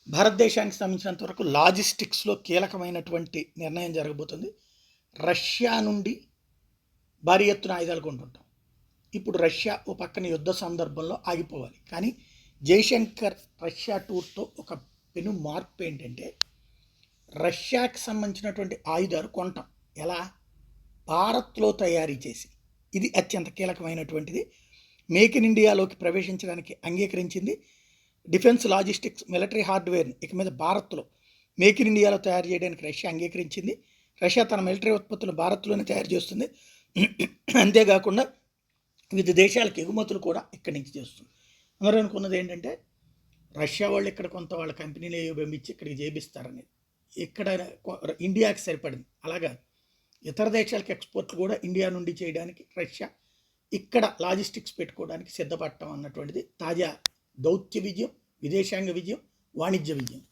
భారతదేశానికి సంబంధించినంత వరకు లాజిస్టిక్స్లో కీలకమైనటువంటి నిర్ణయం జరగబోతుంది. రష్యా నుండి భారీ ఎత్తున ఆయుధాలు కొంటుంటాం. ఇప్పుడు రష్యా ఓ పక్కన యుద్ధ సందర్భంలో ఆగిపోవాలి. కానీ జైశంకర్ రష్యా టూర్తో ఒక పెను మార్పు ఏంటంటే, రష్యాకి సంబంధించినటువంటి ఆయుధాలు కొంటాం. ఎలా? భారత్లో తయారీ చేసి. ఇది అత్యంత కీలకమైనటువంటిది. మేక్ ఇన్ ఇండియాలోకి ప్రవేశించడానికి అంగీకరించింది. డిఫెన్స్ లాజిస్టిక్స్ మిలిటరీ హార్డ్వేర్ని ఇక మీద భారత్లో మేక్ ఇన్ ఇండియాలో తయారు చేయడానికి రష్యా అంగీకరించింది. రష్యా తన మిలిటరీ ఉత్పత్తులు భారత్లోనే తయారు చేస్తుంది. అంతేకాకుండా వివిధ దేశాలకు ఎగుమతులు కూడా ఇక్కడి నుంచి చేస్తుంది. అందరూ అనుకున్నది ఏంటంటే, రష్యా వాళ్ళు ఇక్కడ కొంత వాళ్ళ కంపెనీలు పంపించి ఇక్కడికి చేపిస్తారనేది. ఇక్కడ ఇండియాకి సరిపడింది. అలాగా ఇతర దేశాలకు ఎక్స్పోర్ట్లు కూడా ఇండియా నుండి చేయడానికి రష్యా ఇక్కడ లాజిస్టిక్స్ పెట్టుకోవడానికి సిద్ధపడటం అన్నటువంటిది తాజా దౌత్య విజయం, విదేశాంగ విజయం, వాణిజ్య విజయం.